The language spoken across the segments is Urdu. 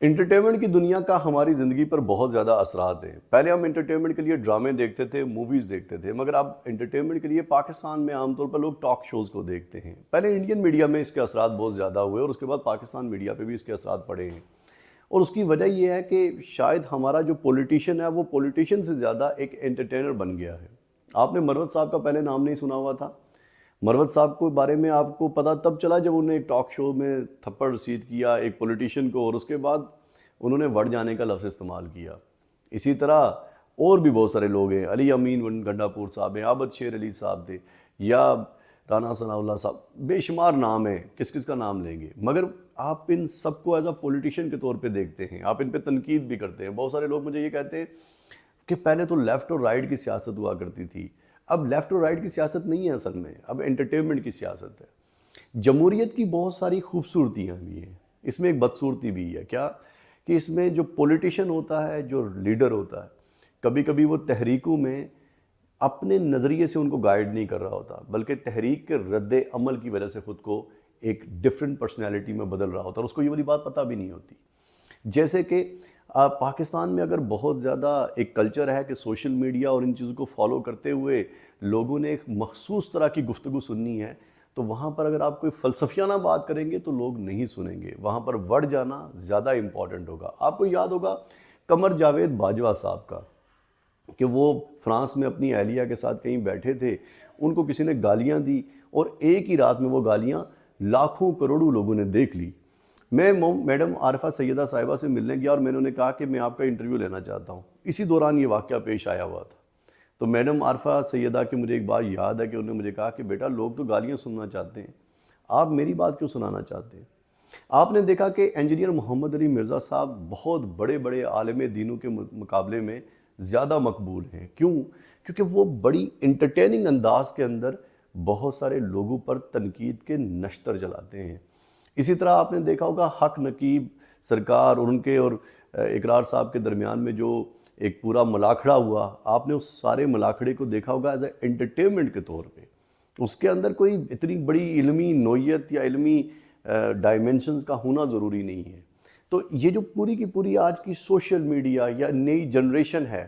انٹرٹینمنٹ کی دنیا کا ہماری زندگی پر بہت زیادہ اثرات ہیں۔ پہلے ہم انٹرٹینمنٹ کے لیے ڈرامے دیکھتے تھے، موویز دیکھتے تھے، مگر اب انٹرٹینمنٹ کے لیے پاکستان میں عام طور پر لوگ ٹاک شوز کو دیکھتے ہیں۔ پہلے انڈین میڈیا میں اس کے اثرات بہت زیادہ ہوئے اور اس کے بعد پاکستان میڈیا پہ بھی اس کے اثرات پڑے ہیں، اور اس کی وجہ یہ ہے کہ شاید ہمارا جو پولیٹیشین ہے وہ پولیٹیشین سے زیادہ ایک انٹرٹینر بن گیا ہے۔ آپ نے مروت صاحب کا پہلے نام نہیں سنا ہوا تھا؟ مروت صاحب کو بارے میں آپ کو پتہ تب چلا جب انہوں نے ایک ٹاک شو میں تھپڑ رسید کیا ایک پولیٹیشین کو، اور اس کے بعد انہوں نے وڑ جانے کا لفظ استعمال کیا۔ اسی طرح اور بھی بہت سارے لوگ ہیں، علی امین گنڈا پور صاحب ہیں، عابد شیر علی صاحب تھے، یا رانا ثناء اللہ صاحب، بے شمار نام ہیں، کس کس کا نام لیں گے، مگر آپ ان سب کو ایز اے پولیٹیشین کے طور پہ دیکھتے ہیں، آپ ان پہ تنقید بھی کرتے ہیں۔ بہت سارے لوگ مجھے یہ کہتے ہیں کہ پہلے تو لیفٹ اور رائٹ کی سیاست ہوا کرتی تھی، اب لیفٹ اور رائٹ کی سیاست نہیں ہے، اصل میں اب انٹرٹینمنٹ کی سیاست ہے۔ جمہوریت کی بہت ساری خوبصورتیاں بھی ہیں، اس میں ایک بدصورتی بھی ہے، کیا کہ اس میں جو پولیٹیشین ہوتا ہے، جو لیڈر ہوتا ہے، کبھی کبھی وہ تحریکوں میں اپنے نظریے سے ان کو گائیڈ نہیں کر رہا ہوتا، بلکہ تحریک کے رد عمل کی وجہ سے خود کو ایک ڈیفرنٹ پرسنالٹی میں بدل رہا ہوتا ہے، اور اس کو یہ والی بات پتہ بھی نہیں ہوتی۔ جیسے کہ پاکستان میں اگر بہت زیادہ ایک کلچر ہے کہ سوشل میڈیا اور ان چیزوں کو فالو کرتے ہوئے لوگوں نے ایک مخصوص طرح کی گفتگو سننی ہے، تو وہاں پر اگر آپ کوئی فلسفیانہ بات کریں گے تو لوگ نہیں سنیں گے، وہاں پر وڑ جانا زیادہ امپورٹنٹ ہوگا۔ آپ کو یاد ہوگا قمر جاوید باجوہ صاحب کا، کہ وہ فرانس میں اپنی اہلیہ کے ساتھ کہیں بیٹھے تھے، ان کو کسی نے گالیاں دی اور ایک ہی رات میں وہ گالیاں لاکھوں کروڑوں لوگوں نے دیکھ لی۔ میں میڈم عارفہ سیدہ صاحبہ سے ملنے گیا اور میں نے انہیں کہا کہ میں آپ کا انٹرویو لینا چاہتا ہوں، اسی دوران یہ واقعہ پیش آیا ہوا تھا۔ تو میڈم عارفہ سیدہ کی مجھے ایک بات یاد ہے کہ انہوں نے مجھے کہا کہ بیٹا لوگ تو گالیاں سننا چاہتے ہیں، آپ میری بات کیوں سنانا چاہتے ہیں؟ آپ نے دیکھا کہ انجینئر محمد علی مرزا صاحب بہت بڑے بڑے عالم دینوں کے مقابلے میں زیادہ مقبول ہیں، کیوں؟ کیونکہ وہ بڑی انٹرٹیننگ انداز کے اندر بہت سارے لوگوں پر تنقید کے نشتر جلاتے ہیں۔ اسی طرح آپ نے دیکھا ہوگا حق نقیب سرکار اور ان کے اور اقرار صاحب کے درمیان میں جو ایک پورا ملاکھڑا ہوا، آپ نے اس سارے ملاکھڑے کو دیکھا ہوگا ایز اے انٹرٹینمنٹ کے طور پہ، اس کے اندر کوئی اتنی بڑی علمی نوعیت یا علمی ڈائمنشنز کا ہونا ضروری نہیں ہے۔ تو یہ جو پوری کی پوری آج کی سوشل میڈیا یا نئی جنریشن ہے،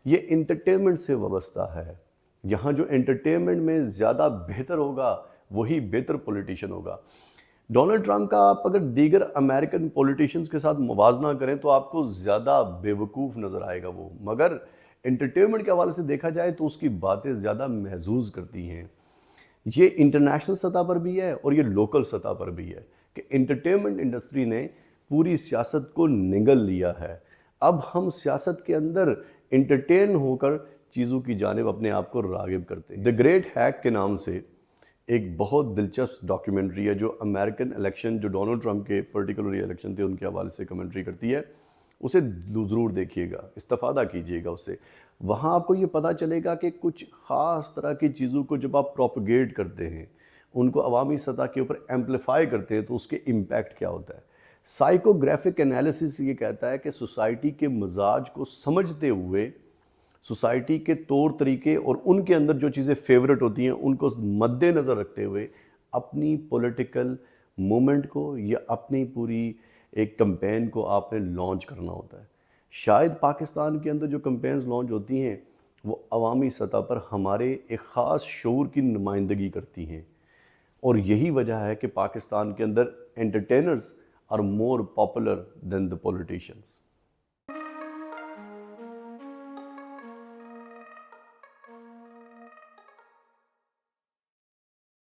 یہ انٹرٹینمنٹ سے وابستہ ہے۔ یہاں جو انٹرٹینمنٹ میں زیادہ بہتر ہوگا وہی بہتر پولیٹیشین ہوگا۔ ڈونلڈ ٹرمپ کا آپ اگر دیگر امریکن پولیٹیشنز کے ساتھ موازنہ کریں تو آپ کو زیادہ بے وقوف نظر آئے گا وہ، مگر انٹرٹینمنٹ کے حوالے سے دیکھا جائے تو اس کی باتیں زیادہ محظوظ کرتی ہیں۔ یہ انٹرنیشنل سطح پر بھی ہے اور یہ لوکل سطح پر بھی ہے کہ انٹرٹینمنٹ انڈسٹری نے پوری سیاست کو نگل لیا ہے۔ اب ہم سیاست کے اندر انٹرٹین ہو کر چیزوں کی جانب اپنے آپ کو راغب کرتے ہیں۔ دی گریٹ ہیک کے نام سے ایک بہت دلچسپ ڈاکیومنٹری ہے جو امریکن الیکشن، جو ڈونلڈ ٹرمپ کے پرٹیکولر الیکشن تھے ان کے حوالے سے کمنٹری کرتی ہے، اسے ضرور دیکھیے گا، استفادہ کیجیے گا اس سے۔ وہاں آپ کو یہ پتہ چلے گا کہ کچھ خاص طرح کی چیزوں کو جب آپ پروپیگیٹ کرتے ہیں، ان کو عوامی سطح کے اوپر ایمپلیفائی کرتے ہیں تو اس کے امپیکٹ کیا ہوتا ہے۔ سائیکوگرافک انالیسس یہ کہتا ہے کہ سوسائٹی کے مزاج کو سمجھتے ہوئے، سوسائٹی کے طور طریقے اور ان کے اندر جو چیزیں فیوریٹ ہوتی ہیں ان کو مد نظر رکھتے ہوئے اپنی پولیٹیکل مومنٹ کو یا اپنی پوری ایک کمپین کو آپ نے لانچ کرنا ہوتا ہے۔ شاید پاکستان کے اندر جو کمپینز لانچ ہوتی ہیں وہ عوامی سطح پر ہمارے ایک خاص شعور کی نمائندگی کرتی ہیں، اور یہی وجہ ہے کہ پاکستان کے اندر انٹرٹینرز are more popular than the politicians۔